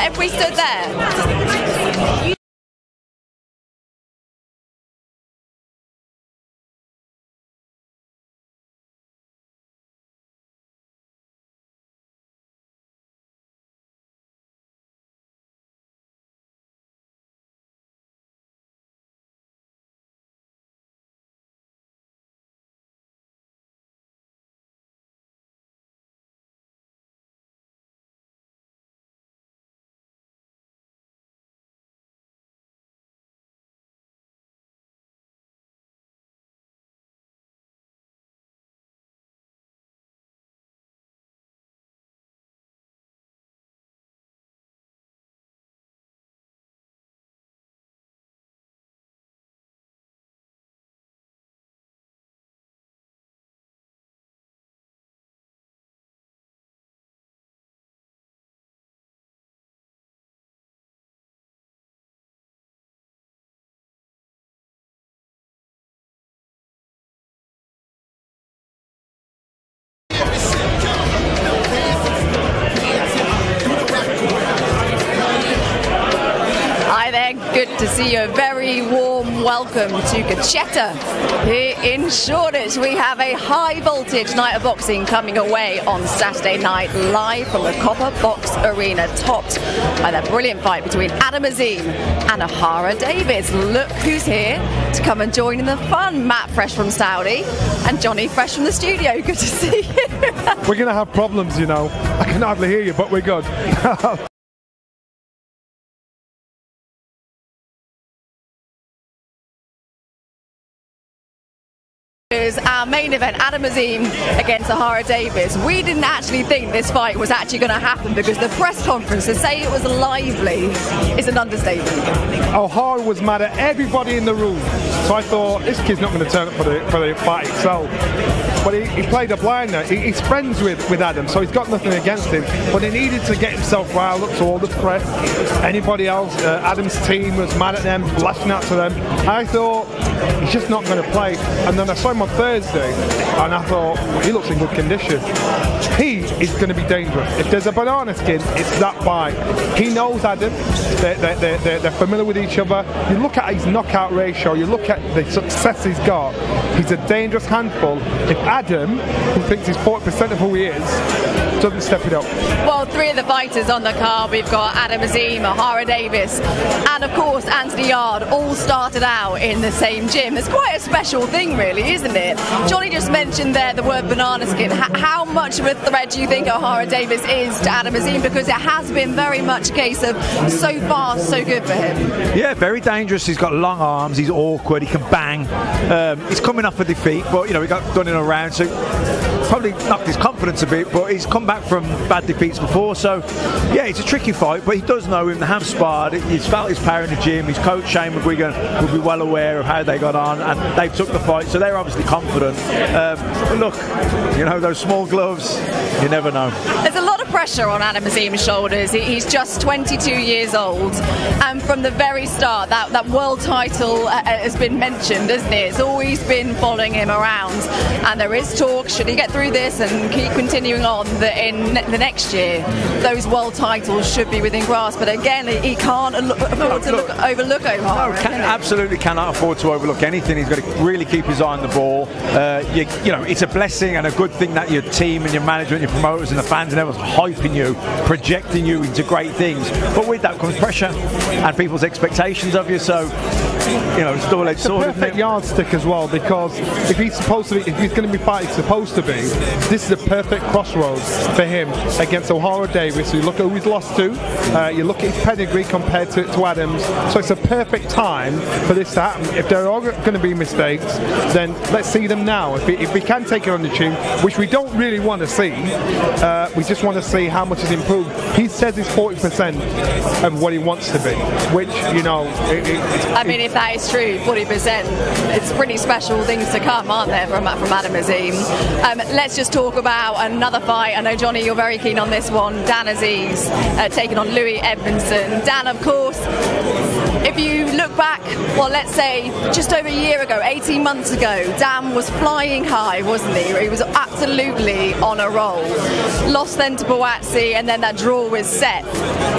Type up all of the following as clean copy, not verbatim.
if we stood there. Hi there, good to see you. A very warm welcome to Gachetta here in Shoreditch. We have a high voltage night of boxing coming away on Saturday night, live from the Copper Box Arena, topped by that brilliant fight between Adam Azim and Ohara Davies. Look who's here to come and join in the fun. Matt, fresh from Saudi, and Johnny, fresh from the studio. Good to see you. We're going to have problems, you know. I can hardly hear you, but we're good. Our main event, Adam Azim against Ohara Davies. We didn't actually think this fight was actually going to happen because the press conference, to say it was lively is an understatement. Ohara was mad at everybody in the room, so I thought this kid's not going to turn up for the fight itself. But he played a blinder. He's friends with Adam, so he's got nothing against him. But he needed to get himself riled up to all the press. Anybody else, Adam's team was mad at them, lashing out to them. I thought he's just not going to play. And then I saw him on Thursday, and I thought he looks in good condition. He is going to be dangerous. If there's a banana skin, it's that fight. He knows Adam. They're familiar with each other. You look at his knockout ratio. You look at the success he's got. He's a dangerous handful. If Adam, who thinks he's 40% of who he is, doesn't step it up. Well, three of the fighters on the card, we've got Adam Azim, Ohara Davies, and of course Anthony Yard, all started out in the same gym. It's quite a special thing, really, isn't it? Johnny just mentioned there the word banana skin. How much of a threat do you think Ohara Davies is to Adam Azim? Because it has been very much a case of so far, so good for him. Yeah, very dangerous. He's got long arms, he's awkward, he can bang. He's coming off a defeat, but, you know, he got done in a round, so probably knocked his confidence a bit, but he's come back from bad defeats before, so yeah, it's a tricky fight, but he does know him. They have sparred, he's felt his power in the gym. His coach Shane McGuigan will be well aware of how they got on, and they took the fight, so they're obviously confident. But look, you know, those small gloves, you never know. There's a lot of pressure on Adam Azim's shoulders. He's just 22 years old, and from the very start, that world title has been mentioned, isn't it? It's always been following him around, and there is talk, should he get through this and keep continuing on, that in the next year those world titles should be within grasp. But again, he can't afford to overlook Ohara. No, absolutely cannot afford to overlook anything. He's got to really keep his eye on the ball. You know, it's a blessing and a good thing that your team and your management, your promoters and the fans and everyone's hyping you, projecting you into great things. But with that comes pressure and people's expectations of you. So, you know, it's double-edged sword. It's a perfect yardstick as well, because if he's going to be fighting supposed to be, this is a perfect crossroads for him against Ohara Davies. So you look at who he's lost to, you look at his pedigree compared to Adams, so it's a perfect time for this to happen. If there are going to be mistakes, then let's see them now. If we can take it on the chin, which we don't really want to see, we just want to see how much he's improved. He says he's 40% of what he wants to be, which, you know, I mean, if that is true, 40%, it's pretty special things to come, aren't there, from Adam Azim? Let's just talk about another fight. I know, Johnny, you're very keen on this one. Dan Aziz taking on Louis Edmondson. Dan, of course, if you look back, well, let's say just over a year ago, 18 months ago, Dan was flying high, wasn't he? He was absolutely on a roll. Lost then to Buatsi, and then that draw with Seth.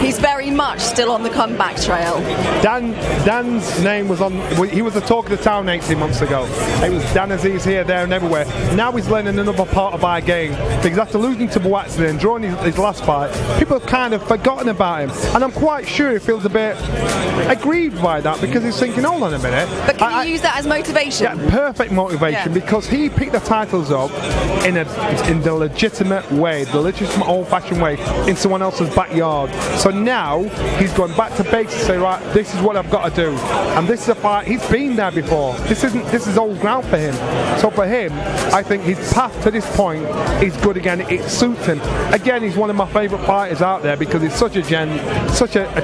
He's very much still on the comeback trail. Dan's name was on, he was the talk of the town 18 months ago. It was Dan Aziz here, there and everywhere. Now he's learning another part of our game, because after losing to Buatsi and drawing his last fight, people have kind of forgotten about him. And I'm quite sure he feels a bit aggrieved by that, because he's thinking, hold on a minute. But can you use that as motivation? Yeah, perfect motivation, because he picked the titles up in the legitimate way, the legitimate old-fashioned way, in someone else's backyard. So now he's going back to basics and say, right, this is what I've got to do. And this is a fight, he's been there before. This is old ground for him. So for him, I think his path to this point is good again. It suits him. Again, he's one of my favourite fighters out there, because he's such a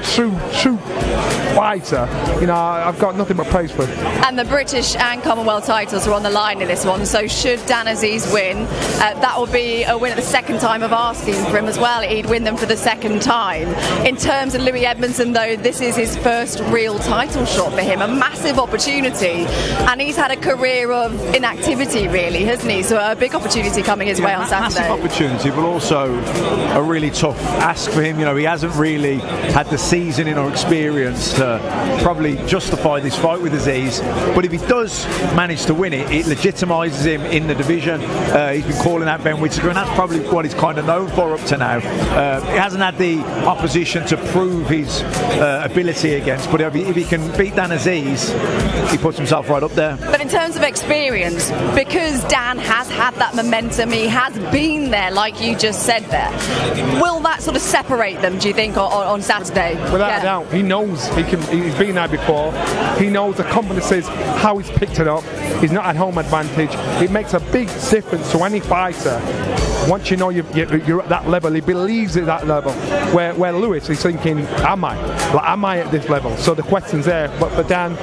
true fighter. You know, I've got nothing but praise for him. And the British and Commonwealth titles are on the line in this one, so should Dan Aziz win, that will be a win at the second time of asking for him as well. He'd win them for the second time. In terms of Louis Edmondson, though, this is his first real title shot for him, a massive opportunity, and he's had a career of inactivity, really, hasn't he? So a big opportunity coming his way on Saturday. Massive opportunity, but also a really tough ask for him. You know, he hasn't really had the seasoning or experience to probably justify this fight with Aziz, but if he does manage to win it, it legitimises him in the division. He's been calling out Ben Whittaker, and that's probably what he's kind of known for up to now. He hasn't had the opposition to prove his ability against, but if he can beat Dan Aziz, he puts himself right up there. But in terms of experience, because Dan has had that momentum, he has been there, like you just said there, will that sort of separate them, do you think, on Saturday? Without a doubt. He knows he's been there before. He knows the competencies, how he's picked it up. He's not at home advantage. It makes a big difference to any fighter. Once you know you're at that level, he believes at that level. Where Lewis is thinking, am I at this level? So the question's there. But for Dan,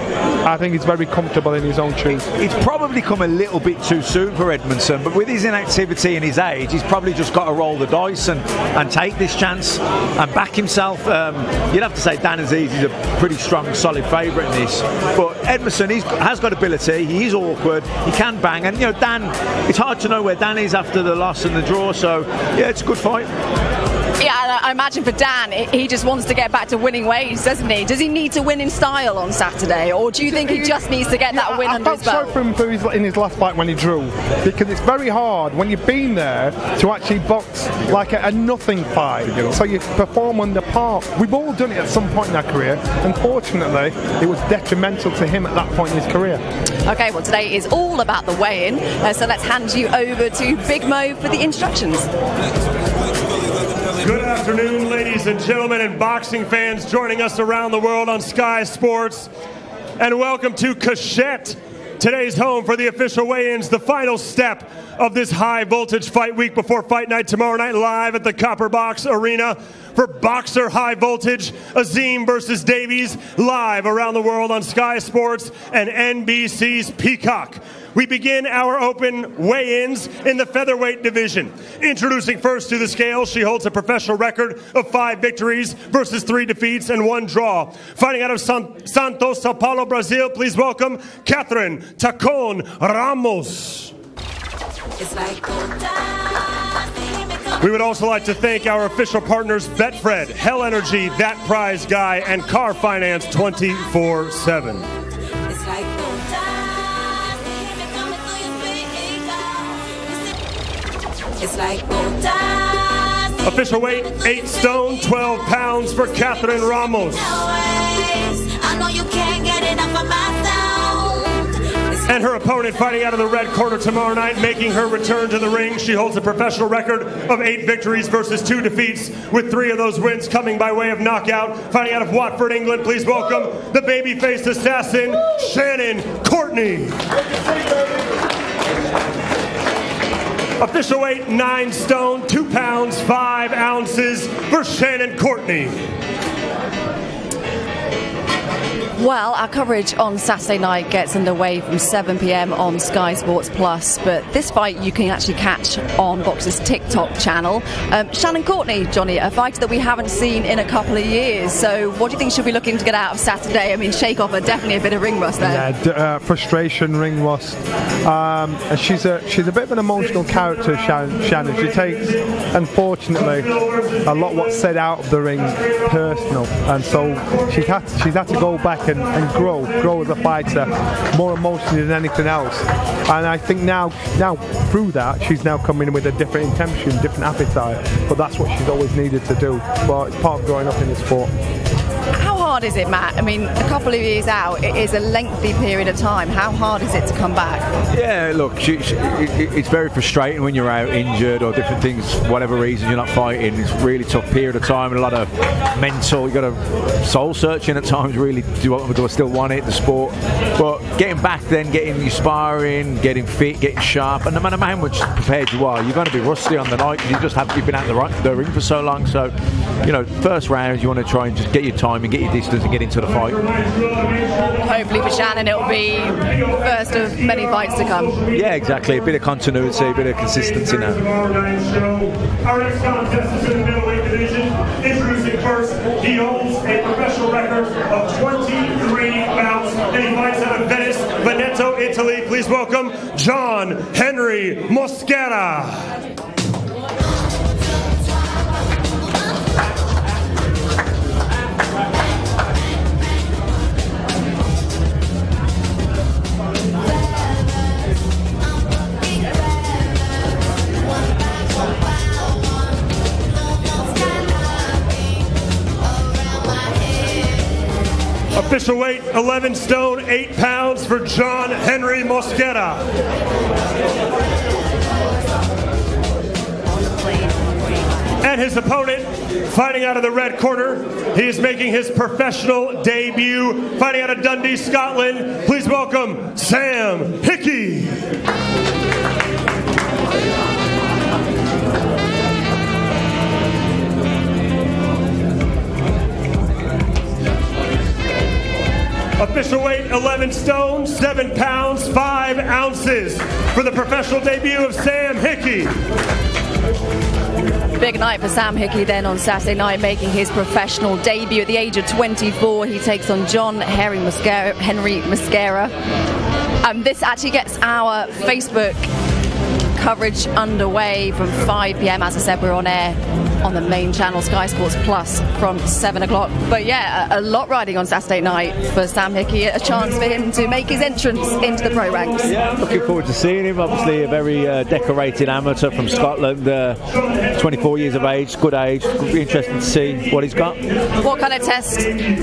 I think he's very comfortable in his own shoes. It's probably come a little bit too soon for Edmondson, but with his inactivity and his age, he's probably just got to roll the dice and take this chance and back himself. You'd have to say Dan Aziz is a pretty strong, solid favourite in this. But Edmondson has got ability. He is awkward. He can bang. And, you know, Dan, it's hard to know where Dan is after the loss and the draw. So, yeah, it's a good fight. Yeah, I imagine for Dan, he just wants to get back to winning ways, doesn't he? Does he need to win in style on Saturday, or do you think he just needs to get that win under his belt? I felt sorry for him in his last fight when he drew, because it's very hard when you've been there to actually box like a nothing fight. So you perform under par. We've all done it at some point in our career. Unfortunately, it was detrimental to him at that point in his career. Okay, well, today is all about the weigh-in, so let's hand you over to Big Mo for the instructions. Good afternoon, ladies and gentlemen, and boxing fans joining us around the world on Sky Sports. And welcome to Cachette, today's home for the official weigh-ins, the final step of this high-voltage fight week before fight night tomorrow night, live at the Copper Box Arena for Boxer High Voltage, Azim versus Davies, live around the world on Sky Sports and NBC's Peacock. We begin our open weigh-ins in the featherweight division. Introducing first to the scale, she holds a professional record of 5 victories versus 3 defeats and 1 draw. Fighting out of Santos, Sao Paulo, Brazil, please welcome Catherine Tacon Ramos. We would also like to thank our official partners, Betfred, Hell Energy, That Prize Guy, and Car Finance 24/7. Official weight, 8 stone, 12 pounds for Catherine Ramos. And her opponent fighting out of the red corner tomorrow night, making her return to the ring. She holds a professional record of 8 victories versus 2 defeats, with 3 of those wins coming by way of knockout. Fighting out of Watford, England, please welcome the babyface assassin, Shannon Courtney. Official weight, 9 stone, 2 pounds, 5 ounces for Shannon Courtney. Well, our coverage on Saturday night gets underway from 7 p.m. on Sky Sports Plus, but this fight you can actually catch on Box's TikTok channel. Shannon Courtney, Johnny, a fighter that we haven't seen in a couple of years. So what do you think she'll be looking to get out of Saturday? I mean, shake off definitely a bit of ring rust there. Yeah, frustration, ring rust. And she's a bit of an emotional character, Shannon. She takes, unfortunately, a lot of what's said out of the ring personal, and so she's had to go back and grow as a fighter, more emotionally than anything else. And I think now through that, she's now coming in with a different intention, different appetite. But that's what she's always needed to do. But it's part of growing up in the sport. How hard is it, Matt? I mean, a couple of years out, it is a lengthy period of time. How hard is it to come back? Yeah, look, it's very frustrating when you're out injured or different things, whatever reason you're not fighting. It's a really tough period of time and a lot of mental, you've got to soul searching at times, really, do I still want it, the sport? But getting back then, getting you sparring, getting fit, getting sharp, and no matter how much prepared you are, you're going to be rusty on the night because you've been out the ring for so long. So, first round, you want to try and just get your time and get your distance and get into the fight. Hopefully for Shannon it'll be the first of many fights to come. Yeah, exactly. A bit of continuity, a bit of consistency now. Our next contest is in the middleweight division. Introducing first, he holds a professional record of 23 bouts, and he fights out of Venice, Veneto, Italy. Please welcome John Henry Mosquera. Official weight, 11 stone, 8 pounds for John Henry Mosquera. And his opponent, fighting out of the red corner, he is making his professional debut, fighting out of Dundee, Scotland. Please welcome Sam Hickey. Official weight, 11 stone, 7 pounds, 5 ounces for the professional debut of Sam Hickey. Big night for Sam Hickey then on Saturday night, making his professional debut at the age of 24. He takes on John Henry Mosquera. This actually gets our Facebook coverage underway from 5 p.m. As I said, we're on air on the main channel, Sky Sports Plus, from 7 o'clock. But yeah, a lot riding on Saturday night for Sam Hickey, a chance for him to make his entrance into the pro ranks. Yeah, I'm looking forward to seeing him. Obviously a very decorated amateur from Scotland, 24 years of age, good age. It'll be interesting to see what he's got. What kind of test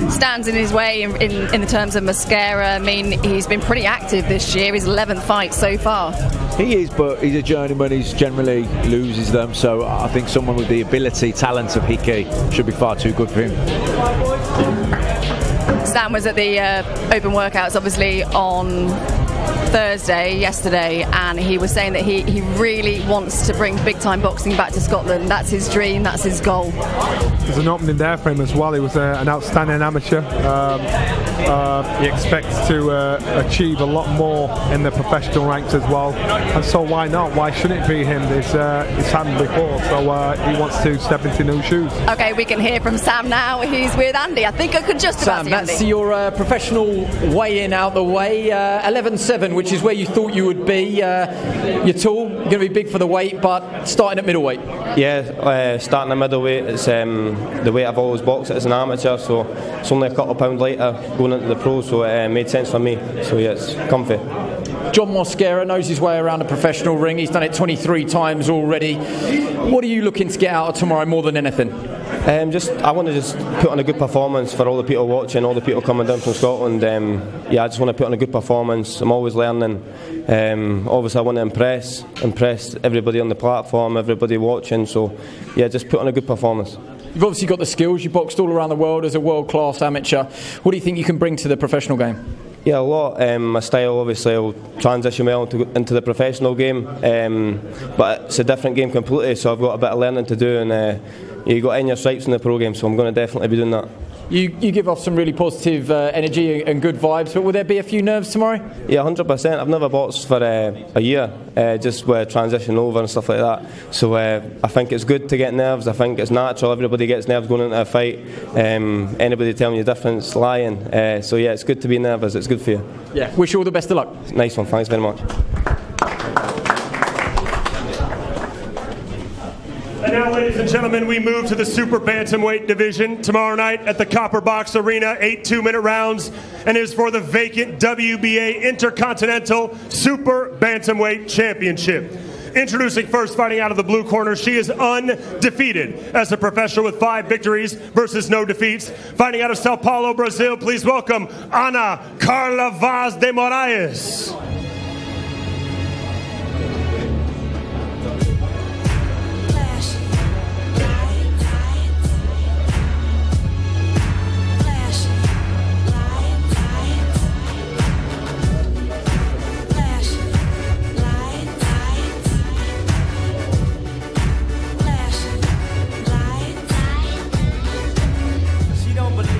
stands in his way in the terms of Mosquera? I mean, he's been pretty active this year, his 11th fight so far. He is, but he's a journeyman. He generally loses them, so I think someone with the ability, talent of Hickey should be far too good for him. Sam was at the open workouts, obviously, on yesterday, and he was saying that he really wants to bring big-time boxing back to Scotland. That's his dream, that's his goal. There's an opening there for him as well. He was an outstanding amateur. He expects to achieve a lot more in the professional ranks as well, and so why not? Why shouldn't it be him? It's happened before, so he wants to step into new shoes. Okay, we can hear from Sam now. He's with Andy. I think I could just about see Andy. That's your professional weigh-in out the way. 11.7, which is where you thought you would be. You're tall, you're going to be big for the weight, but starting at middleweight. Yeah, starting at middleweight. It's the weight I've always boxed at as an amateur, so it's only a couple of pounds lighter going into the pros, so it made sense for me. So yeah, it's comfy. John Mosquera knows his way around a professional ring. He's done it 23 times already. What are you looking to get out of tomorrow more than anything? I want to just put on a good performance for all the people watching, all the people coming down from Scotland. I just want to put on a good performance. I'm always learning. Obviously I want to impress everybody on the platform, everybody watching. So yeah, just put on a good performance. You've obviously got the skills. You boxed all around the world as a world-class amateur. What do you think you can bring to the professional game? Yeah, a lot. My style obviously will transition well into the professional game, but it's a different game completely, so I've got a bit of learning to do, and you got in your stripes in the pro game, so I'm going to definitely be doing that. You give off some really positive energy and good vibes, but will there be a few nerves tomorrow? Yeah, 100%. I've never boxed for a year, just with transition over and stuff like that. So I think it's good to get nerves. I think it's natural. Everybody gets nerves going into a fight. Anybody telling you different's lying. So yeah, it's good to be nervous. It's good for you. Yeah. Wish you all the best of luck. Nice one. Thanks very much. And now, ladies and gentlemen, we move to the super bantamweight division tomorrow night at the Copper Box Arena. 8 2-minute rounds, and is for the vacant WBA Intercontinental Super Bantamweight Championship. Introducing first, fighting out of the blue corner, she is undefeated as a professional with 5 victories versus no defeats. Fighting out of Sao Paulo, Brazil, please welcome Ana Carla Vaz de Moraes.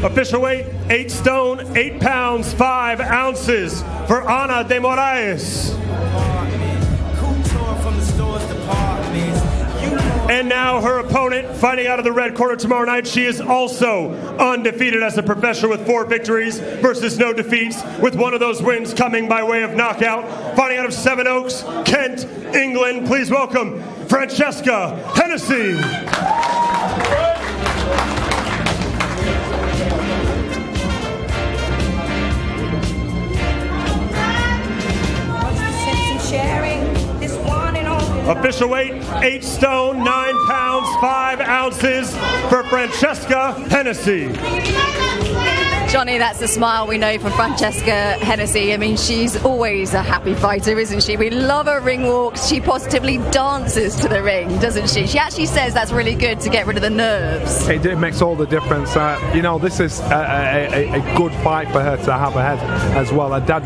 Official weight, 8 stone, 8 pounds, 5 ounces for Ana de Moraes. And now her opponent, fighting out of the red corner tomorrow night, she is also undefeated as a professional with 4 victories versus no defeats, with one of those wins coming by way of knockout. Fighting out of Seven Oaks, Kent, England, please welcome Francesca Hennessy. Official weight, 8 stone, 9 pounds, 5 ounces for Francesca Hennessy. Johnny, that's the smile we know from Francesca Hennessy. I mean, she's always a happy fighter, isn't she? We love her ring walks. She positively dances to the ring, doesn't she? She actually says that's really good to get rid of the nerves. It makes all the difference. You know, this is a good fight for her to have ahead as well. Her dad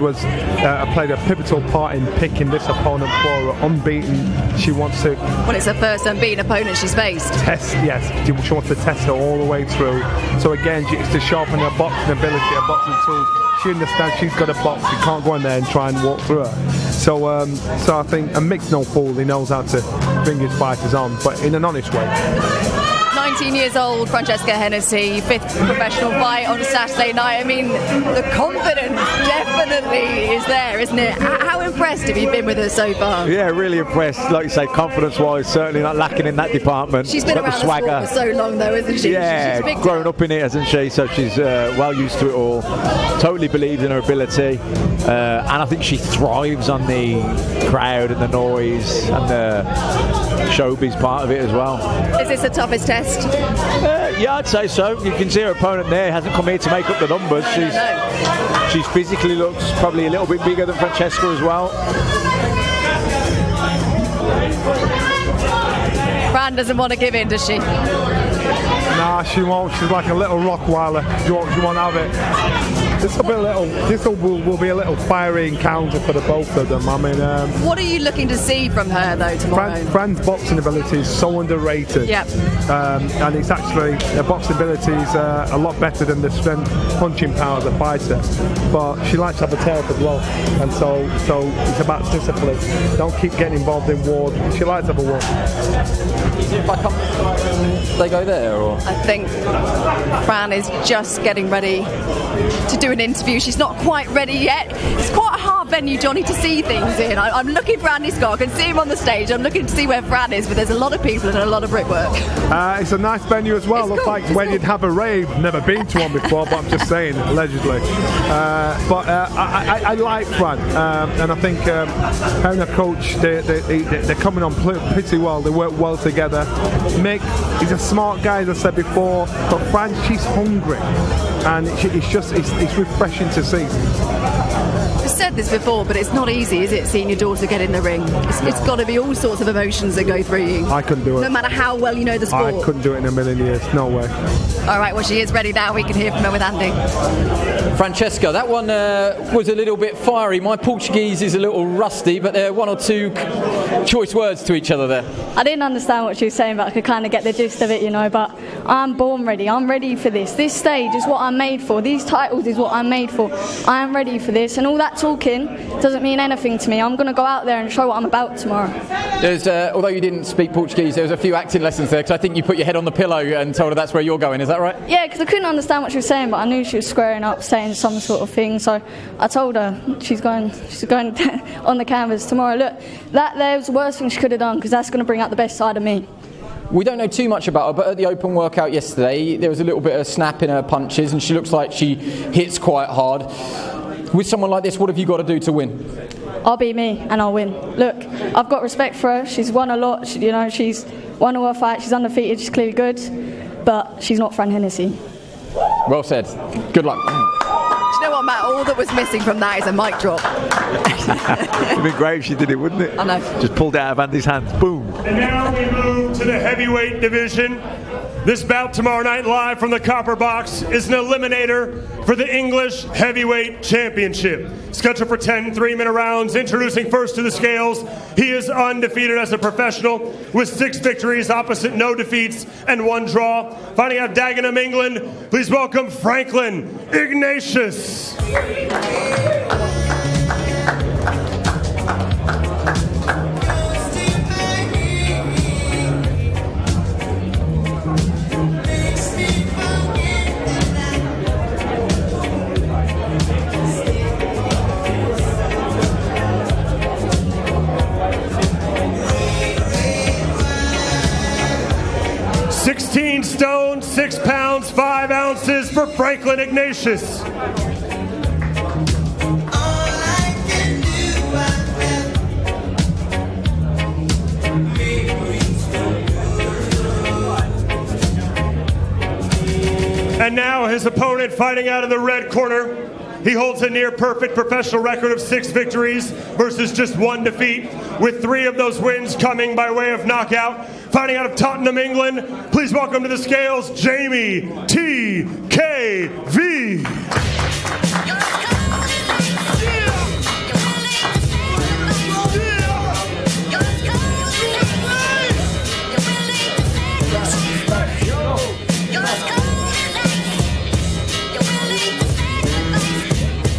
played a pivotal part in picking this opponent for her, unbeaten. She wants to... Well, it's her first unbeaten opponent she's faced. She wants to test her all the way through. So again, it's to sharpen her boxing ability, her boxing tools. She understands she's got a box. You can't go in there and try and walk through her. So I think, and Mick's no fool. He knows how to bring his fighters on, but in an honest way. 19 years old, Francesca Hennessy, 5th professional fight on Saturday night. I mean, the confidence definitely is there, isn't it? How impressed have you been with her so far? Yeah, really impressed. Like you say, confidence-wise, certainly not lacking in that department. She's been around the sport for so long, though, isn't she? Yeah, she's grown up in it, hasn't she? So she's well used to it all. Totally believes in her ability, and I think she thrives on the crowd and the noise and the showbiz part of it as well. Is this the toughest test? Yeah, I'd say so. You can see her opponent there hasn't come here to make up the numbers. She's physically looks probably a little bit bigger than Francesca as well. Fran doesn't want to give in, does she? Nah, she won't. She's like a little Rockweiler. She won't have it. This will be a little fiery encounter for the both of them. I mean, what are you looking to see from her though tomorrow? Fran's boxing ability is so underrated. Yep. And it's actually her boxing ability is a lot better than the strength punching power of the fighter. But she likes to have a tail as well, and so it's about discipline. Don't keep getting involved in war. She likes to have a war. If I come, they go there, or I think Fran is just getting ready to do an interview. She's not quite ready yet. It's quite a hard venue, Johnny, to see things in. I'm looking for Andy Scott. I can see him on the stage. I'm looking to see where Fran is, but there's a lot of people and a lot of brickwork. It's a nice venue as well. It's Looks cool. like where you'd have a rave. Never been to one before, but I'm just saying, allegedly. I like Fran, and I think her and her coach, they're coming on pretty well. They work well together. Mick, he's a smart guy, as I said before, but Fran, she's hungry, and it's refreshing to see. I've said this before, but it's not easy, is it, seeing your daughter get in the ring? It's got to be all sorts of emotions that go through you. I couldn't do it. No matter how well you know the sport. I couldn't do it in a million years. No way. All right, well, she is ready now. We can hear from her with Andy. Francesca, that one was a little bit fiery. My Portuguese is a little rusty, but there are one or two choice words to each other there. I didn't understand what she was saying, but I could kind of get the gist of it, you know. But I'm born ready. I'm ready for this. This stage is what I'm made for. These titles is what I'm made for. I am ready for this. And all that talking doesn't mean anything to me. I'm going to go out there and show what I'm about tomorrow. There's, although you didn't speak Portuguese, there was a few acting lessons there, because I think you put your head on the pillow and told her that's where you're going. Is that right? Yeah, because I couldn't understand what she was saying, but I knew she was squaring up, saying some sort of thing. So I told her she's going on the canvas tomorrow. Look, that there was the worst thing she could have done, because that's going to bring out the best side of me. We don't know too much about her, but at the open workout yesterday, there was a little bit of snap in her punches, and she looks like she hits quite hard. With someone like this, what have you got to do to win? I'll be me and I'll win. Look, I've got respect for her. She's won a lot. She's won all her fights. She's undefeated. She's clearly good, but she's not Fran Hennessy. Well said. Good luck. Do you know what, Matt? All that was missing from that is a mic drop. It'd be great if she did it, wouldn't it? I know. Just pulled it out of Andy's hands. Boom. And now we move to the heavyweight division. This bout tomorrow night live from the Copper Box is an eliminator for the English Heavyweight Championship. Scheduled for 10 3-minute rounds. Introducing first to the scales, he is undefeated as a professional with 6 victories opposite no defeats and 1 draw. Fighting out of Dagenham, England, please welcome Franklin Ignatius. 16 stone, 6 pounds, 5 ounces for Franklin Ignatius. And now his opponent fighting out of the red corner. He holds a near-perfect professional record of 6 victories versus just 1 defeat, with 3 of those wins coming by way of knockout. Fighting out of Tottenham, England, please welcome to the scales, Jamie T.K.V.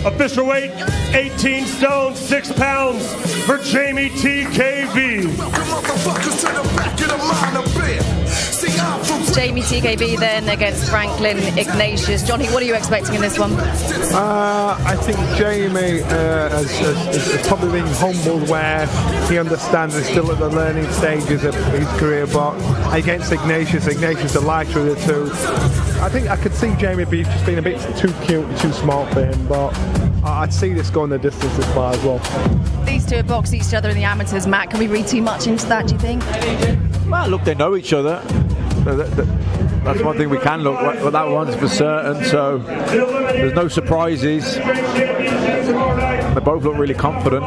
Official weight, 18 stone, 6 pounds for Jamie T.K.V. Jamie T.K.V. then against Franklin Ignatius. Johnny, what are you expecting in this one? I think Jamie has probably been humbled where he understands he's still at the learning stages of his career, but against Ignatius, the lighter of the two. I think I could see Jamie just being a bit too cute and too smart for him, but I'd see this going the distance as far as well. These two have boxed each other in the amateurs. Matt, can we read too much into that, do you think? Well, look, they know each other. That's one thing we can look at, but that one's for certain, so there's no surprises. They both look really confident.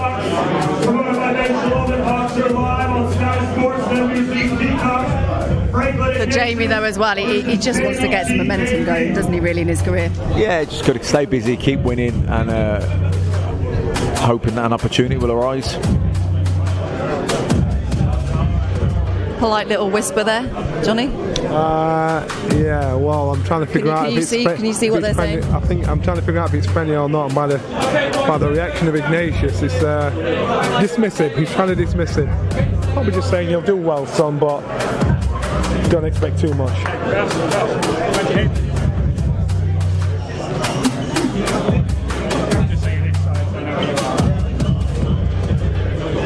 For Jamie, though, as well, he just wants to get some momentum going, doesn't he, really, in his career? Yeah, just got to stay busy, keep winning, and hoping that an opportunity will arise. Polite little whisper there, Johnny. Yeah, well, I'm trying to figure out if it's can you see what they're saying? I think I'm trying to figure out if it's friendly or not. By the reaction of Ignatius, it's dismissive. He's trying to dismiss it. Probably just saying you'll do well, son, but don't expect too much.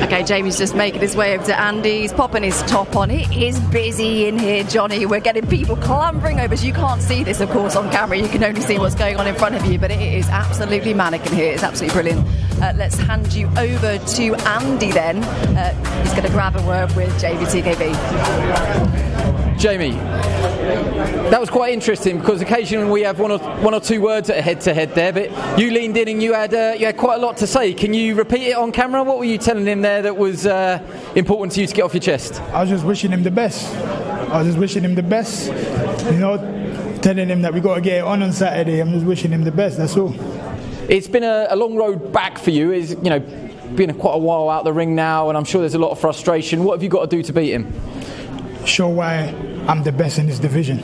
Okay, Jamie's just making his way over to Andy. He's popping his top on. It is busy in here, Johnny. We're getting people clambering over. So you can't see this, of course, on camera. You can only see what's going on in front of you, but it is absolutely manic in here. It's absolutely brilliant. let's hand you over to Andy then. He's going to grab a word with JVTKV. Jamie, that was quite interesting because occasionally we have one or two words at a head-to-head there, but you leaned in and you had quite a lot to say. Can you repeat it on camera? What were you telling him there that was important to you to get off your chest? I was just wishing him the best. You know, telling him that we got to get it on Saturday. I'm just wishing him the best, that's all. It's been a long road back for you. It's, you know, been quite a while out the ring now, and I'm sure there's a lot of frustration. What have you got to do to beat him? Show why I'm the best in this division.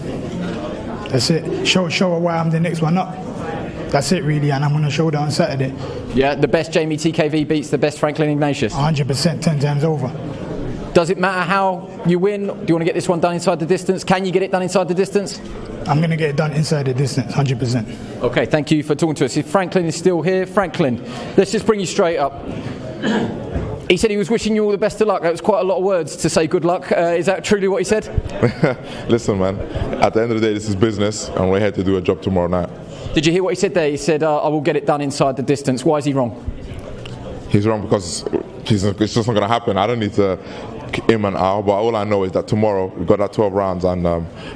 That's it. Show why I'm the next one up. That's it, really, and I'm going to show that on Saturday. Yeah, the best Jamie TKV beats the best Franklin Ignatius. 100%, 10 times over. Does it matter how you win? Do you want to get this one done inside the distance? Can you get it done inside the distance? I'm going to get it done inside the distance, 100%. Okay, thank you for talking to us. If Franklin is still here, Franklin, let's just bring you straight up. He said he was wishing you all the best of luck. That was quite a lot of words to say good luck. Is that truly what he said? Listen, man, at the end of the day, this is business, and we're here to do a job tomorrow night. Did you hear what he said there? He said, I will get it done inside the distance. Why is he wrong? He's wrong because it's just not going to happen. I don't need to him and out, but all I know is that tomorrow we've got that 12 rounds and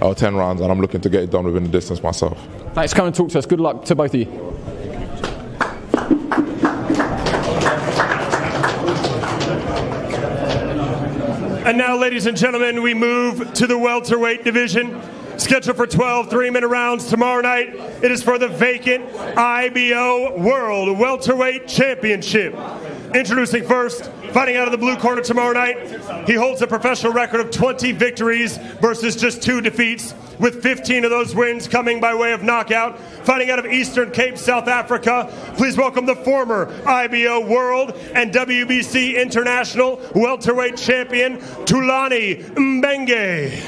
or 10 rounds, and I'm looking to get it done within the distance myself. Thanks for coming and talk to us. Good luck to both of you. And now, ladies and gentlemen, we move to the welterweight division. Scheduled for 12 3-minute rounds tomorrow night. It is for the vacant IBO World Welterweight Championship. Introducing first, fighting out of the blue corner tomorrow night, he holds a professional record of 20 victories versus just 2 defeats, with 15 of those wins coming by way of knockout. Fighting out of Eastern Cape, South Africa, please welcome the former IBO World and WBC International Welterweight Champion, Thulani Mbenge.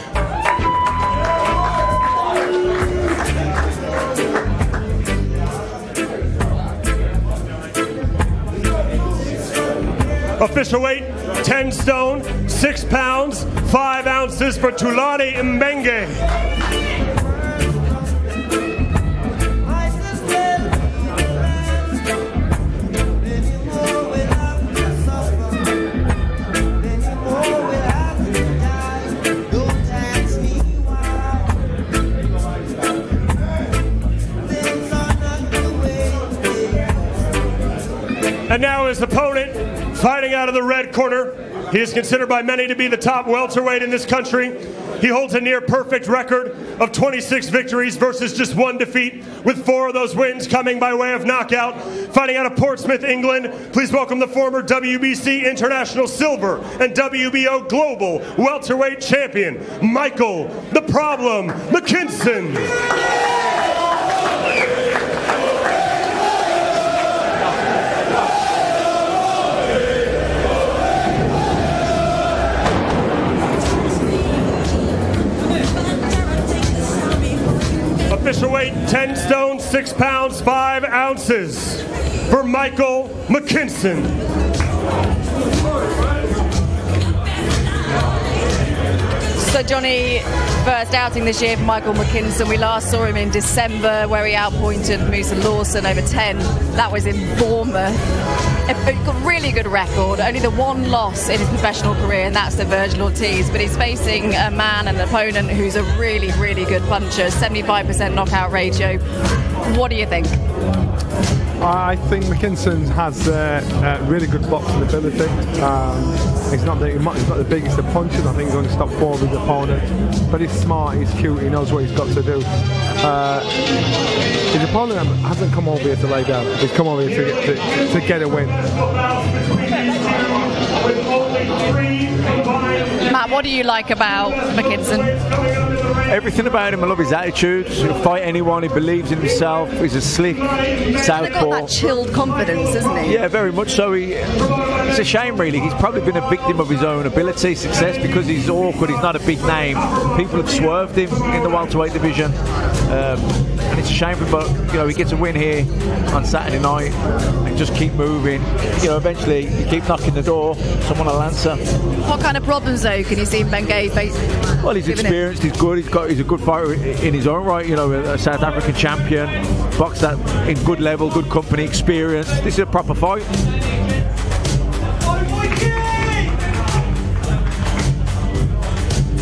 Official weight, 10 stone, 6 pounds, 5 ounces for Thulani Mbenge. And now his opponent, fighting out of the red corner. He is considered by many to be the top welterweight in this country. He holds a near perfect record of 26 victories versus just 1 defeat, with 4 of those wins coming by way of knockout. Fighting out of Portsmouth, England, please welcome the former WBC International Silver and WBO Global Welterweight Champion, Michael "The Problem" McKinson. Official weight, 10 stone, 6 pounds, 5 ounces for Michael McKinson. So Johnny, first outing this year for Michael McKinson. We last saw him in December where he outpointed Musa Lawson over 10. That was in Bournemouth. A really good record, only the 1 loss in his professional career, and that's to Virgil Ortiz. But he's facing a man, an opponent who's a really, really good puncher, 75% knockout ratio. What do you think? I think McKinson has really good boxing ability. He's not the biggest of punchers. I think he's only stopped 4 of his opponents. But he's smart, he's cute, he knows what he's got to do. His opponent hasn't come over here to lay down. He's come over here to get a win. Matt, what do you like about McKinson? Everything about him. I love his attitude. He'll fight anyone. He believes in himself. He's a slick southpaw. He's got that chilled confidence, isn't he? Yeah, very much so. It's a shame, really. He's probably been a victim of his own ability, success, because he's awkward. He's not a big name. People have swerved him in the welterweight division, and it's a shame. But he gets a win here on Saturday night and just keep moving. Eventually, you keep knocking the door, someone will answer. What kind of problems, though, can you see Mbenge face? Well, he's experienced. He's good. He's he's a good fighter in his own right. You know, a South African champion, boxed that in good level, good company, experience. This is a proper fight.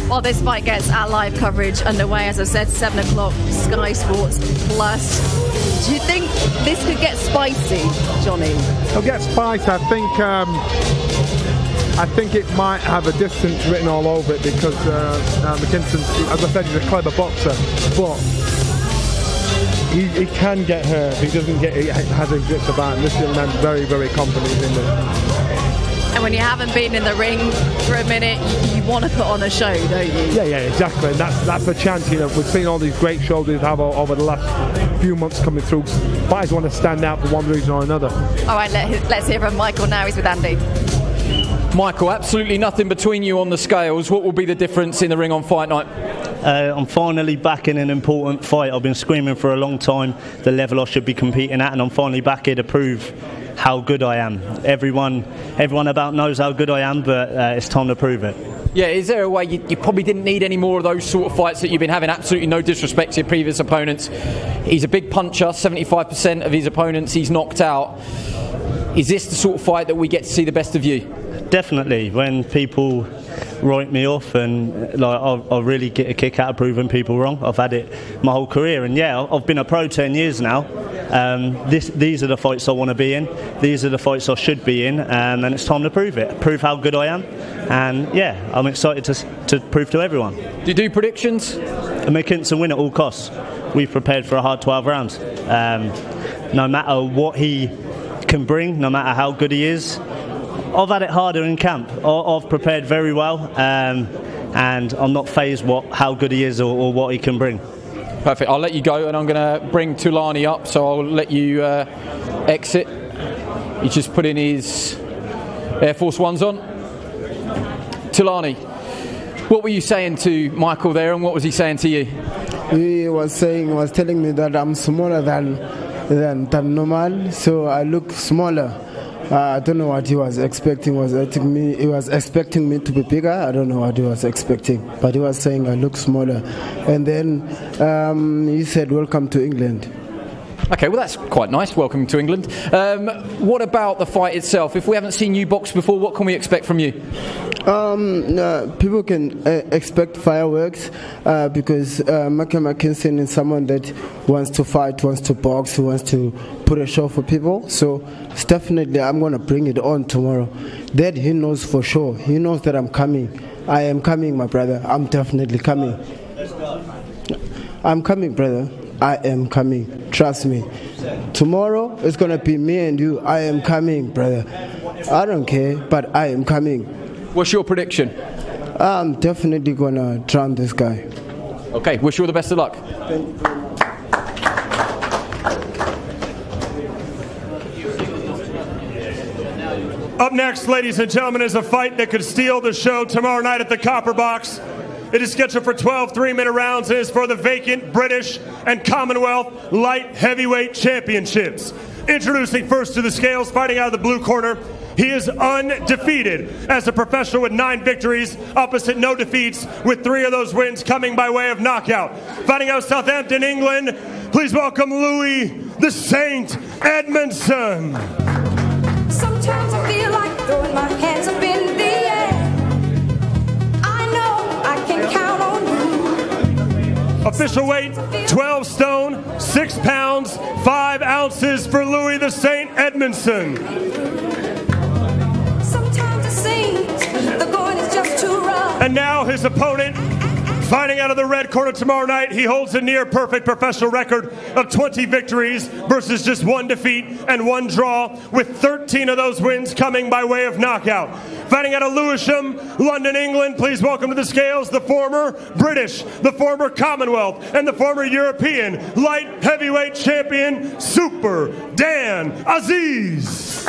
Well, this fight gets our live coverage underway, as I said, 7 o'clock, Sky Sports Plus. Do you think this could get spicy, Johnny? It'll get spicy. I think it might have a distance written all over it because McKinson, as I said, he's a clever boxer, but he can get hurt. He has his wits about him. This young man's very, very confident in it. And when you haven't been in the ring for a minute, you want to put on a show, don't you? Yeah, exactly. And that's a chance. You know, we've seen all these great shows we have over the last few months coming through. Fighters want to stand out for one reason or another. All right, let's hear from Michael now. He's with Andy. Michael, absolutely nothing between you on the scales. What will be the difference in the ring on fight night? I'm finally back in an important fight. I've been screaming for a long time the level I should be competing at, and I'm finally back here to prove how good I am. Everyone about knows how good I am, but it's time to prove it. Yeah, is there a way you probably didn't need any more of those sort of fights that you've been having? Absolutely no disrespect to your previous opponents. He's a big puncher, 75% of his opponents he's knocked out. Is this the sort of fight that we get to see the best of you? Definitely. When people write me off, and I really get a kick out of proving people wrong. I've had it my whole career, and yeah, I've been a pro 10 years now. These are the fights I want to be in. These are the fights I should be in, and it's time to prove it. Prove how good I am, and yeah, I'm excited to prove to everyone. Do you do predictions? McKinson win at all costs. We've prepared for a hard 12 rounds. No matter what he can bring, no matter how good he is. I've had it harder in camp. I've prepared very well, and I'm not fazed how good he is or what he can bring. Perfect. I'll let you go, and I'm going to bring Tulani up, so I'll let you exit. He's just putting his Air Force Ones on. Tulani, what were you saying to Michael there, and what was he saying to you? He was telling me that I'm smaller than normal, so I look smaller. I don't know what he was expecting. He was expecting me to be bigger. I don't know what he was expecting, but he was saying I look smaller. And then he said, "Welcome to England." Okay, well that's quite nice. Welcome to England. What about the fight itself? If we haven't seen you box before, what can we expect from you? People can expect fireworks because McKinson is someone that wants to fight, wants to box, who wants to put a show for people. So it's definitely I'm going to bring it on tomorrow. That he knows for sure. He knows that I'm coming. I am coming, my brother. I'm definitely coming. I'm coming, brother. I am coming. Trust me. Tomorrow it's going to be me and you. I am coming, brother. I don't care, but I am coming. What's your prediction? I'm definitely going to drown this guy. Okay, wish you all the best of luck. Thank you. Up next, ladies and gentlemen, is a fight that could steal the show tomorrow night at the Copper Box. It is scheduled for 12 3-minute rounds and is for the vacant British and Commonwealth Light Heavyweight Championships. Introducing first to the scales, fighting out of the blue corner, he is undefeated as a professional with 9 victories, opposite no defeats, with 3 of those wins coming by way of knockout. Fighting out of Southampton, England, please welcome Louis the Saint Edmondson. Sometimes I feel like throwing my hands up in the air. I know I can count on you. Official weight, 12 stone, 6 pounds, 5 ounces for Louis the Saint Edmondson. Sometimes it seems the going is just too rough. And now his opponent, fighting out of the red corner tomorrow night, he holds a near-perfect professional record of 20 victories versus just 1 defeat and 1 draw, with 13 of those wins coming by way of knockout. Fighting out of Lewisham, London, England, please welcome to the scales the former British, the former Commonwealth, and the former European light heavyweight champion, Super Dan Aziz.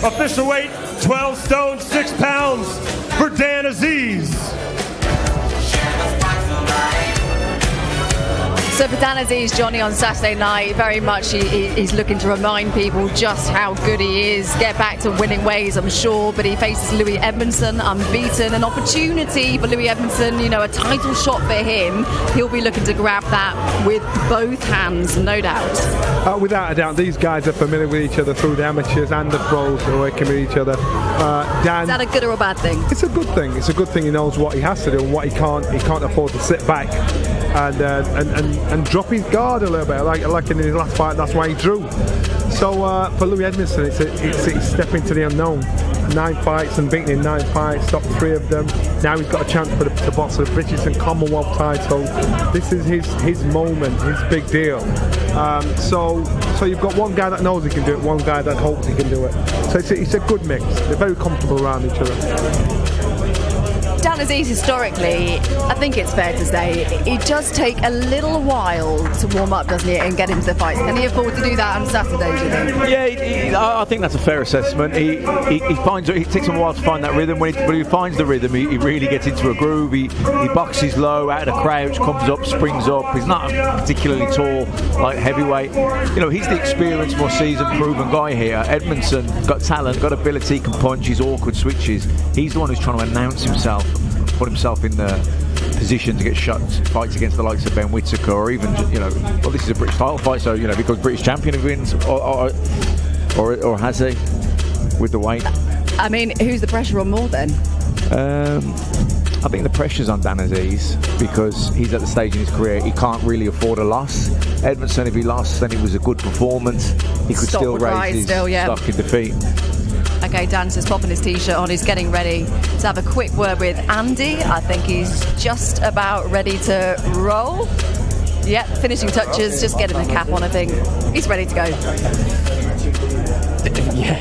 Official weight, 12 stone, 6 pounds for Dan Aziz. So for Dan Aziz, Johnny, on Saturday night, very much he's looking to remind people just how good he is, get back to winning ways, I'm sure, but he faces Louis Edmondson, unbeaten, an opportunity for Louis Edmondson, you know, a title shot for him. He'll be looking to grab that with both hands, no doubt. Without a doubt, these guys are familiar with each other through the amateurs and the pros who are working with each other. Dan, is that a good or a bad thing? It's a good thing. It's a good thing he knows what he has to do and what he can't. He can't afford to sit back and drop his guard a little bit, like in his last fight. That's why he drew. So for Louis Edmondson, it's stepping into the unknown. 9 fights and beaten in 9 fights, stopped 3 of them. Now he's got a chance to box the British and Commonwealth title. This is his moment, his big deal. So you've got one guy that knows he can do it, one guy that hopes he can do it. So it's a good mix. They're very comfortable around each other. Dan Aziz, historically, I think it's fair to say, it does take a little while to warm up, doesn't it, and get into the fights. Can he afford to do that on Saturday, do you think? Yeah, I think that's a fair assessment. He takes him a while to find that rhythm. When he finds the rhythm, he really gets into a groove. He boxes low, out of the crouch, comes up, springs up. He's not a particularly tall, like heavyweight. You know, he's the experienced, more seasoned, proven guy here. Edmondson got talent, got ability, can punch, he's awkward switches. He's the one who's trying to announce himself, put himself in the position to get fights against the likes of Ben Whittaker, or even, you know, well, this is a British title fight, so, you know, because British champion wins, or has he with the weight? I mean, who's the pressure on more then? I think the pressure's on Dan Aziz because he's at the stage in his career he can't really afford a loss. Edmondson, if he lost, then it was a good performance. He could still raise his stock in defeat. Okay, Dan's just popping his t-shirt on. He's getting ready to have a quick word with Andy. I think he's just about ready to roll. Yep, finishing touches, just getting the cap on, I think. He's ready to go. Yeah.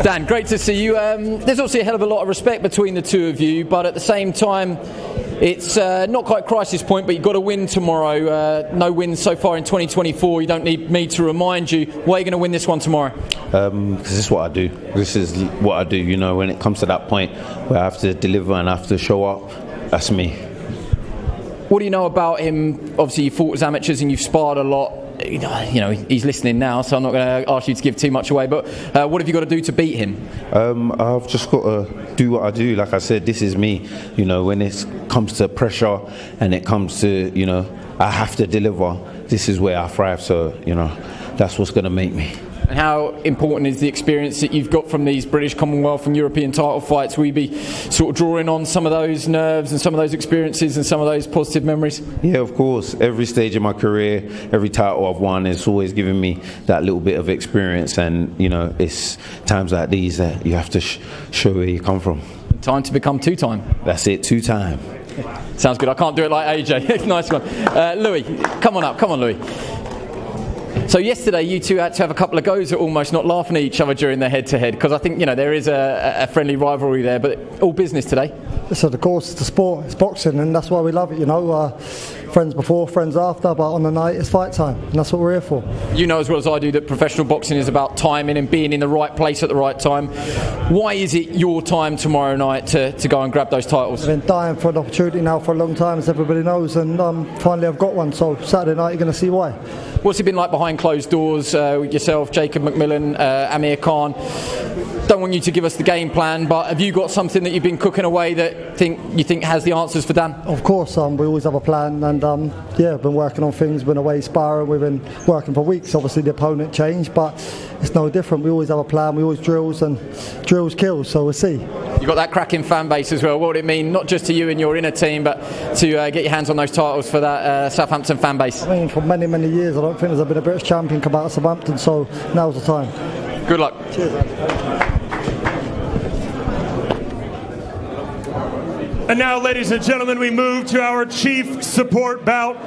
Dan, great to see you. There's obviously a hell of a lot of respect between the two of you, but at the same time, it's not quite crisis point, but you've got to win tomorrow. No wins so far in 2024. You don't need me to remind you. Why are you going to win this one tomorrow? Because this is what I do. This is what I do. You know, when it comes to that point where I have to deliver and I have to show up, that's me. What do you know about him? Obviously, you fought as amateurs and you've sparred a lot. You know, he's listening now, so I'm not going to ask you to give too much away, but what have you got to do to beat him? I've just got to do what I do. Like I said, this is me. You know, when it comes to pressure and it comes to, you know, I have to deliver, this is where I thrive. So, you know, that's what's going to make me. And how important is the experience that you've got from these British, Commonwealth and European title fights? Will you be sort of drawing on some of those nerves and some of those experiences and some of those positive memories? Yeah, of course. Every stage of my career, every title I've won, it's always given me that little bit of experience. And, you know, it's times like these that you have to show where you come from. Time to become two-time. That's it, two-time. Sounds good. I can't do it like AJ. Nice one. Louis, come on up. Come on, Louis. So yesterday you two had to have a couple of goes at almost not laughing at each other during the head-to-head, because I think, you know, there is a friendly rivalry there, but all business today. So of course it's the sport, it's boxing, and that's why we love it, you know. Friends before, friends after, but on the night it's fight time, and that's what we're here for. You know as well as I do that professional boxing is about timing and being in the right place at the right time. Why is it your time tomorrow night to go and grab those titles? I've been dying for an opportunity now for a long time, as everybody knows, and finally I've got one, so Saturday night you're going to see why. What's it been like behind closed doors with yourself, Jacob McMillan, Amir Khan? Don't want you to give us the game plan, but have you got something that you've been cooking away that you think has the answers for Dan? Of course, we always have a plan, and yeah, been working on things, been away sparring, we've been working for weeks. Obviously the opponent changed, but it's no different. We always have a plan, we always drills, and drills kills, so we'll see. You've got that cracking fan base as well. What would it mean, not just to you and your inner team, but to get your hands on those titles for that Southampton fan base? I mean, for many, many years, I don't think there's been a British champion come out of Southampton, so now's the time. Good luck. Cheers. And now, ladies and gentlemen, we move to our chief support bout.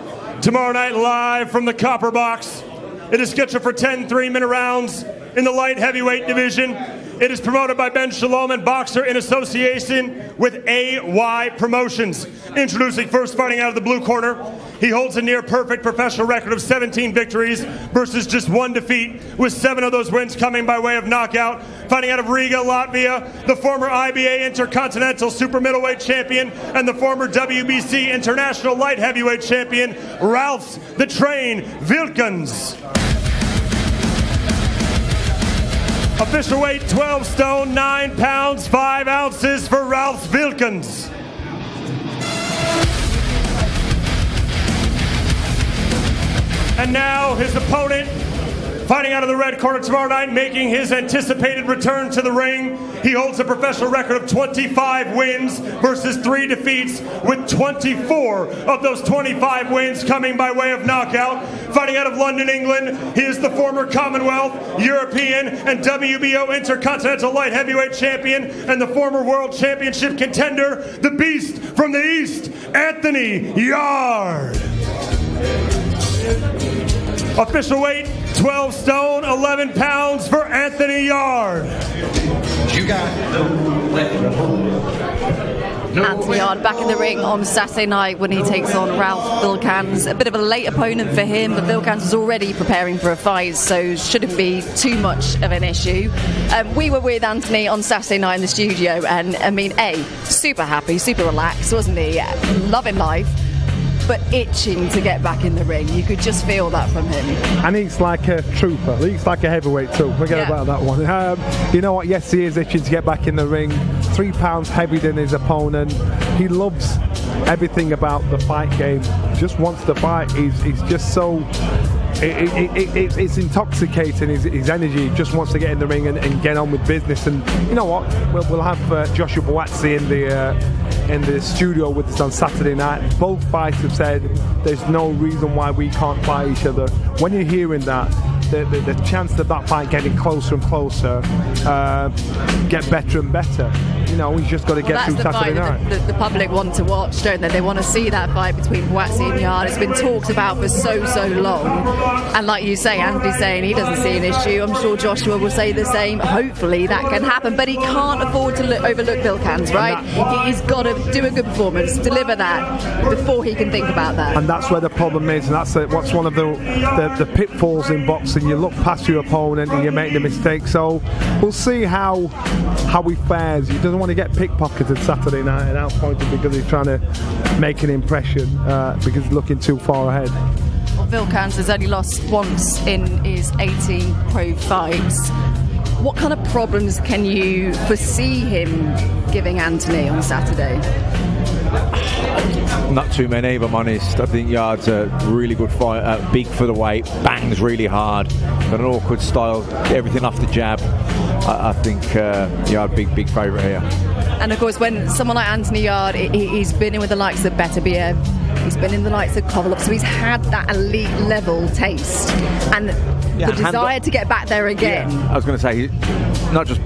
Tomorrow night, live from the Copper Box. It is scheduled for 10 3-minute rounds in the light heavyweight division. It is promoted by Ben Shalom and Boxer in association with AY Promotions. Introducing first, fighting out of the blue corner, He holds a near-perfect professional record of 17 victories versus just 1 defeat, with 7 of those wins coming by way of knockout. Fighting out of Riga, Latvia, the former IBA Intercontinental Super Middleweight Champion and the former WBC International Light Heavyweight Champion, Ralph the Train Wilkens. Official weight 12 stone, 9 pounds, 5 ounces for Ralph Wilkens. And now his opponent, fighting out of the red corner tomorrow night, making his anticipated return to the ring. He holds a professional record of 25 wins versus 3 defeats, with 24 of those 25 wins coming by way of knockout. Fighting out of London, England, he is the former Commonwealth, European, and WBO Intercontinental Light Heavyweight Champion and the former World Championship contender, the Beast from the East, Anthony Yarde. Official weight 12 stone, 11 pounds for Anthony Yarde. You got Anthony Yarde back in the ring on Saturday night when he takes on Ralph Wilkens. A bit of a late opponent for him, but Wilkens was already preparing for a fight, so shouldn't be too much of an issue. We were with Anthony on Saturday night in the studio, and I mean, super happy, super relaxed, wasn't he? Loving life, but itching to get back in the ring. You could just feel that from him. And he's like a trooper. He's like a heavyweight too. Forget about that one. You know what? Yes, he is itching to get back in the ring. 3 pounds heavier than his opponent. He loves everything about the fight game. Just wants to fight. He's just so... It's intoxicating, his energy. He just wants to get in the ring and get on with business. And you know what? We'll have Joshua Buatsi in the studio with us on Saturday night. Both fighters have said there's no reason why we can't fight each other. When you're hearing that, the chance of that fight getting closer and closer get better and better. You know, he's just got to get through Saturday night. The public want to watch, don't they? They want to see that fight between Buatsi and Yarde. It's been talked about for so long. And like you say, Anthony's saying he doesn't see an issue. I'm sure Joshua will say the same. Hopefully that can happen. But he can't afford to overlook Wilkens, right? He's got to do a good performance, deliver that before he can think about that. And that's where the problem is. And that's what's one of the pitfalls in boxing. You look past your opponent and you make the mistake. So we'll see how he fares. He doesn't want to get pickpocketed Saturday night and outpointed because he's trying to make an impression because he's looking too far ahead. Well, Wilkens has only lost once in his 18 pro fights. What kind of problems can you foresee him giving Anthony on Saturday? Not too many, if I'm honest. I think Yarde's a really good fighter, big for the weight, bangs really hard, got an awkward style, everything off the jab. I think Yarde, big favourite here. And of course, when someone like Anthony Yarde, he's been in with the likes of Beterbiev, he's been in the likes of Kovalov, so he's had that elite level taste and the desire to get back there again. Yeah. I was going to say, he not just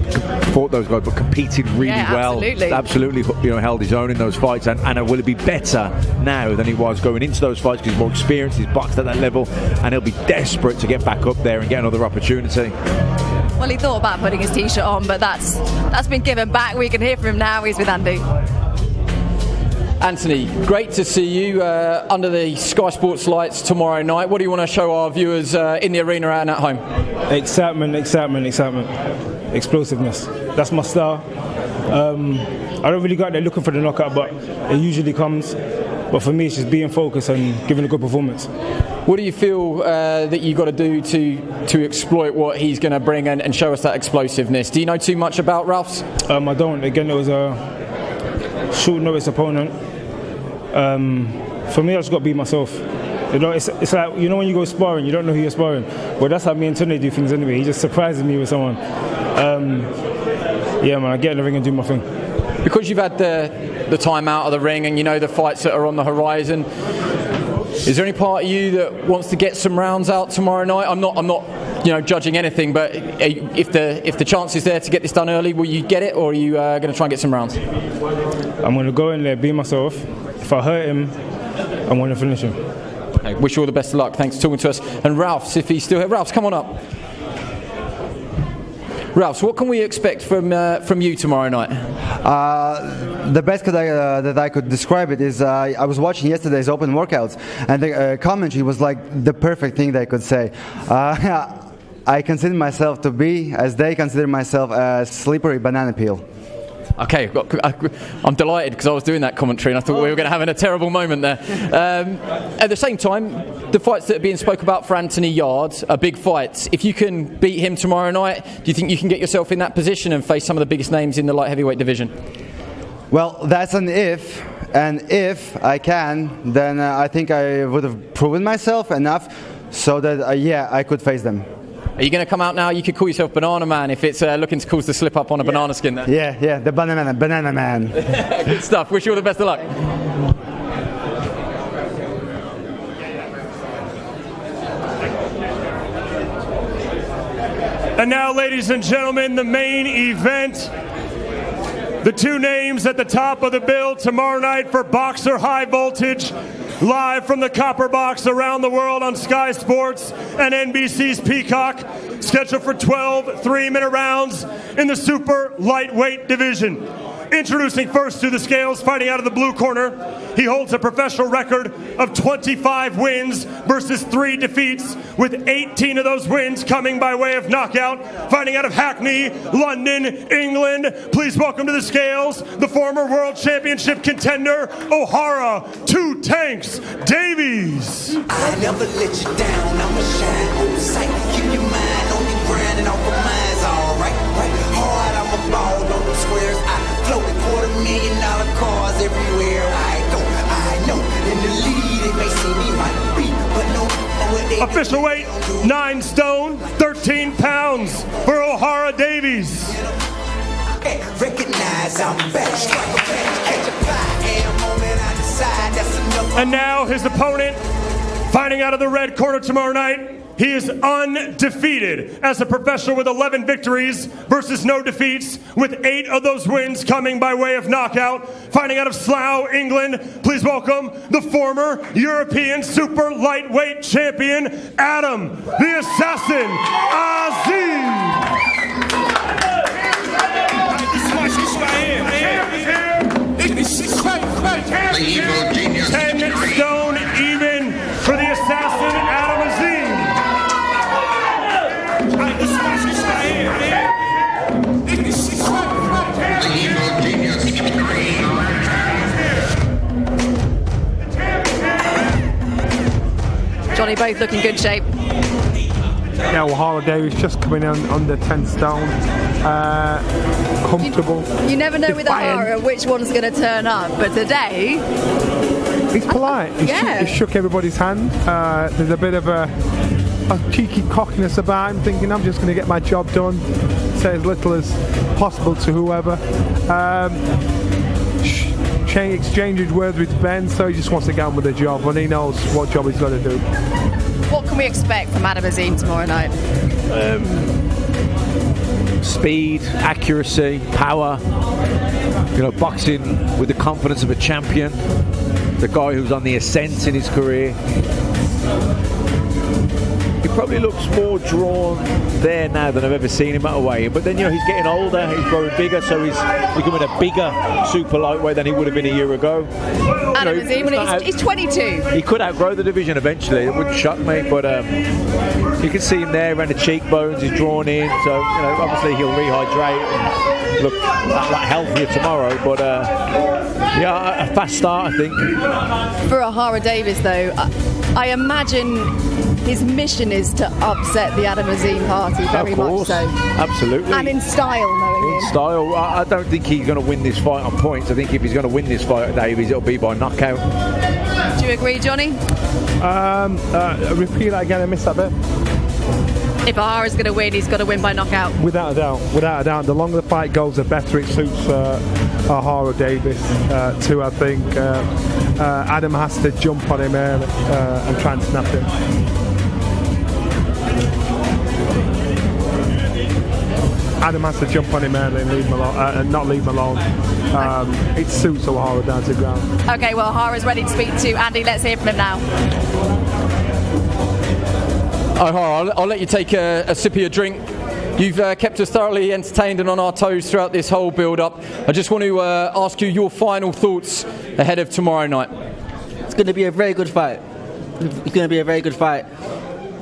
fought those guys, but competed really well. Absolutely, held his own in those fights, and will he be better now than he was going into those fights because he's more experienced, he's boxed at that level, and he'll be desperate to get back up there and get another opportunity. Well, he thought about putting his t-shirt on, but that's been given back. We can hear from him now. He's with Andy. Anthony, great to see you under the Sky Sports lights tomorrow night. What do you want to show our viewers in the arena and at home? Excitement. Explosiveness. That's my style. I don't really go out there looking for the knockout, but it usually comes. But for me, it's just being focused and giving a good performance. What do you feel that you've got to do to exploit what he's going to bring and show us that explosiveness? Do you know too much about Ralph's? I don't. Again, it was a short notice opponent. For me, I just got to be myself. It's like, when you go sparring, you don't know who you're sparring. Well, that's how me and Tony do things anyway. He just surprises me with someone. I get in the ring and do my thing. Because you've had the time out of the ring and you know the fights that are on the horizon, is there any part of you that wants to get some rounds out tomorrow night? I'm not judging anything, but if the chance is there to get this done early, will you get it, or are you going to try and get some rounds? I'm going to go in there, be myself. If I hurt him, I'm going to finish him. Okay, wish you all the best of luck. Thanks for talking to us. And Ralph's, if he's still here. Ralph's, come on up. Ralph's, what can we expect from you tomorrow night? the best that I could describe it is I was watching yesterday's open workouts, and the commentary was like the perfect thing they could say. I consider myself to be, as they consider myself, a slippery banana peel. Okay, I'm delighted because I was doing that commentary and I thought we were going to have a terrible moment there. At the same time, the fights that are being spoke about for Anthony Yarde are big fights. If you can beat him tomorrow night, do you think you can get yourself in that position and face some of the biggest names in the light heavyweight division? Well, that's an if, and if I can, then I think I would have proven myself enough so that, yeah, I could face them. Are you going to come out now? You could call yourself Banana Man if it's looking to cause the slip up on a banana skin there. Yeah, the banana man. Good stuff. Wish you all the best of luck. And now, ladies and gentlemen, the main event. The two names at the top of the bill tomorrow night for Boxer High Voltage. Live from the Copper Box around the world on Sky Sports and NBC's Peacock. Scheduled for 12 3-minute rounds in the super lightweight division. Introducing first to the scales, fighting out of the blue corner. He holds a professional record of 25 wins versus 3 defeats, with 18 of those wins coming by way of knockout. Fighting out of Hackney, London, England. Please welcome to the scales, the former World Championship contender, Ohara Two Tanks Davies. I never let you down, I'ma shine on sight. Keep your mind on the ground and off of mine's alright. Hard, I'm a ball on the squares. I float $250,000 cars everywhere I go. I know in the lead it may seem me might be, but no. Official weight 9 stone, 13 pounds for Ohara Davies. Recognize I'm back. Strike a back, catch a fly, and moment I decide that's enough. And now his opponent, fighting out of the red corner tomorrow night. He is undefeated as a professional with 11 victories versus no defeats, with 8 of those wins coming by way of knockout. Fighting out of Slough, England, please welcome the former European super lightweight champion, Adam the Assassin Azim. The evil genius. 10 stone even for the Assassin Adam Azim. Johnny, both look in good shape. Yeah, Ohara Davies just coming in under 10 stone. Comfortable. You never know with defiant. Ohara which one's going to turn up, but today... He's polite. He shook everybody's hand. There's a bit of a cheeky cockiness about him, thinking I'm just going to get my job done, say as little as possible to whoever. Exchanged words with Ben, so he just wants to get on with the job, and he knows what job he's got to do. What can we expect from Adam Azim tomorrow night? Speed, accuracy, power. You know, boxing with the confidence of a champion. The guy who's on the ascent in his career. He probably looks more drawn there now than I've ever seen him at a weigh. But then, you know, he's getting older, he's growing bigger, so he's becoming a bigger super lightweight than he would have been a year ago. Adam Azim, he's 22. He could outgrow the division eventually, it wouldn't shock me, but you can see him there around the cheekbones, he's drawn in, so, you know, obviously he'll rehydrate and look a lot healthier tomorrow, but yeah, a fast start, I think. For Ohara Davies, though, I imagine his mission is to upset the Adam Azim party, very much so. Absolutely. And in style, knowing him. In style. I don't think he's going to win this fight on points. I think if he's going to win this fight at Davies, it'll be by knockout. Do you agree, Johnny? Repeat that again, I missed that bit. If Ohara's going to win, he's got to win by knockout. Without a doubt, without a doubt. The longer the fight goes, the better it suits Ohara Davies too, I think. Adam has to jump on him and try and snap him. Adam has to jump on him early and leave him alone, and not leave him alone. It suits Ohara down to the ground. Okay, well, Ohara's ready to speak to Andy. Let's hear from him now. Ohara, I'll let you take a sip of your drink. You've kept us thoroughly entertained and on our toes throughout this whole build-up. I just want to ask you your final thoughts ahead of tomorrow night. It's going to be a very good fight. It's going to be a very good fight.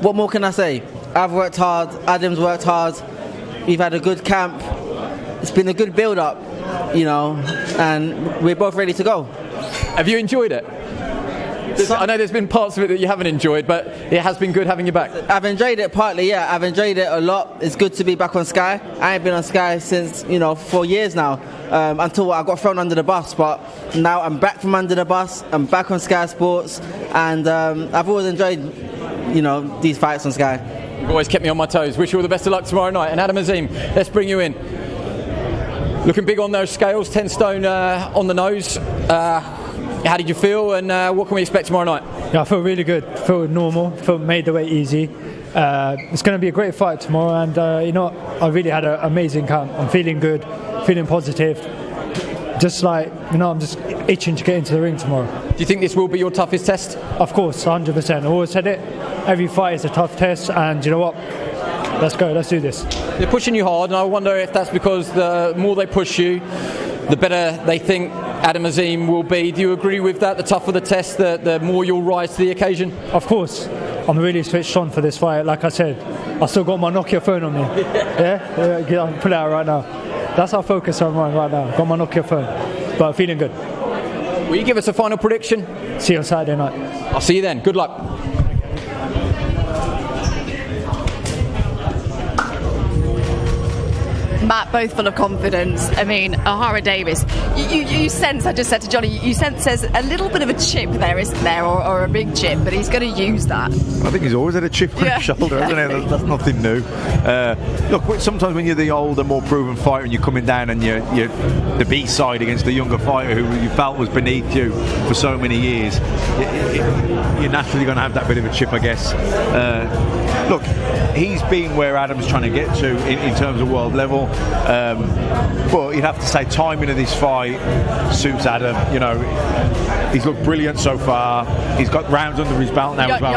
What more can I say? I've worked hard, Adam's worked hard, we've had a good camp, it's been a good build-up, you know, and we're both ready to go. Have you enjoyed it? I know there's been parts of it that you haven't enjoyed, but it has been good having you back. I've enjoyed it partly, yeah. I've enjoyed it a lot. It's good to be back on Sky. I ain't been on Sky since, 4 years now, until I got thrown under the bus. But now I'm back from under the bus. I'm back on Sky Sports, and I've always enjoyed, these fights on Sky. You've always kept me on my toes. Wish you all the best of luck tomorrow night. And Adam Azim, let's bring you in. Looking big on those scales, 10 stone on the nose. How did you feel, and what can we expect tomorrow night? Yeah, I feel really good. I feel normal. I feel made the weight easy. It's going to be a great fight tomorrow, and I really had an amazing camp. I'm feeling good, feeling positive. Just like, I'm just itching to get into the ring tomorrow. Do you think this will be your toughest test? Of course, 100%. I always said it. Every fight is a tough test, and you know what? Let's go, let's do this. They're pushing you hard, and I wonder if that's because the more they push you, the better they think Adam Azim will be. Do you agree with that? The tougher the test, the more you'll rise to the occasion? Of course. I'm really switched on for this fight. Like I said, I still got my Nokia phone on me. Yeah? I'll pull it out right now. That's how focused I'm on right now. Got my Nokia phone. But feeling good. Will you give us a final prediction? See you on Saturday night. I'll see you then. Good luck. Matt, both full of confidence. I mean, Ohara Davies, you sense, I just said to Johnny, you sense there's a little bit of a chip there, isn't there, or a big chip, but he's going to use that. I think he's always had a chip on his shoulder, hasn't he? That's nothing new. Look, sometimes when you're the older, more proven fighter and you're coming down and you're the B-side against the younger fighter who you felt was beneath you for so many years, you're naturally going to have that bit of a chip, I guess. Look, he's been where Adam's trying to get to in terms of world level. But you'd have to say timing of this fight suits Adam. He's looked brilliant so far. He's got rounds under his belt now as well.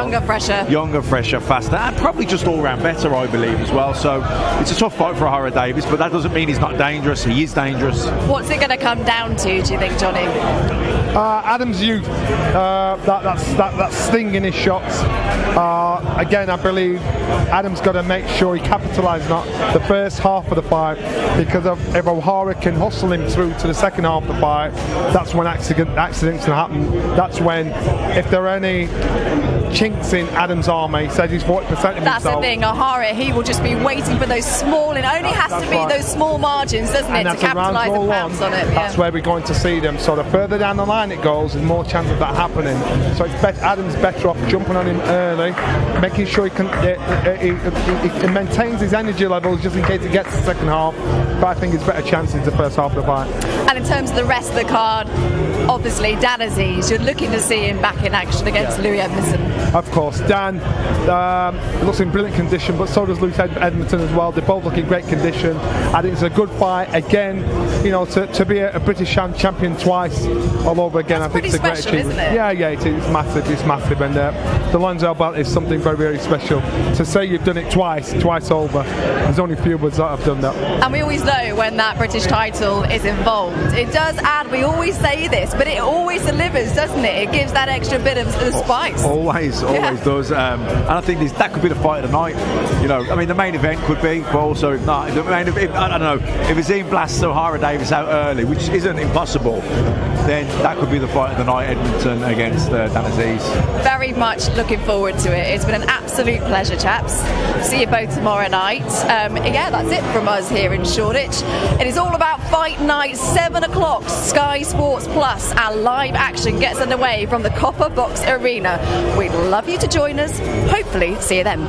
Younger, fresher, faster, and probably just all round better, I believe, as well. So it's a tough fight for Ohara Davies, but that doesn't mean he's not dangerous. He is dangerous. What's it going to come down to, do you think, Johnny? Adam's youth, that sting in his shots. Again, I believe Adam's got to make sure he capitalises on the first half of the fight, because if Ohara can hustle him through to the second half of the fight, that's when accidents can happen. That's when, if there are any chinks in Adam's armour, he says he's 40% of himself. That's the thing, Ohara, he will just be waiting for those small, it only has to be those small margins, doesn't it, to capitalise and pounce on it. That's where we're going to see them. So the further down the line it goes, there's more chance of that happening. So it's Adam's better off jumping on him early, making sure he maintains his energy levels just in case he gets to the second half. But I think it's better chances the first half of the fight. And in terms of the rest of the card, obviously Dan Aziz, you're looking to see him back in action against Louis Edmondson. Of course, Dan looks in brilliant condition, but so does Louis Edmondson as well. They both look in great condition. I think it's a good fight again. To be a British champion twice all over again. That's I think it's a great achievement. Isn't it? Yeah, it's massive. It's massive, and the Lonsdale belt is something very, very special. To say you've done it twice over, there's only a few of us that have done that. And we always know when that British title is involved, it does add. We always say this, but it always delivers, doesn't it? It gives that extra bit of spice. Always does. And I think that could be the fight of the night. The main event could be, but also if not, I don't know, if Azim blasts Ohara Davies out early, which isn't impossible, then that could be the fight of the night, Edmonton against Dan Aziz. Very much looking forward to it. It's been an absolute pleasure, chaps. See you both tomorrow night. That's it from us here in Shoreditch. It is all about fight night, 7 o'clock, Sky Sports Plus. Our live action gets underway from the Copper Box Arena. We'd love you to join us. Hopefully, see you then.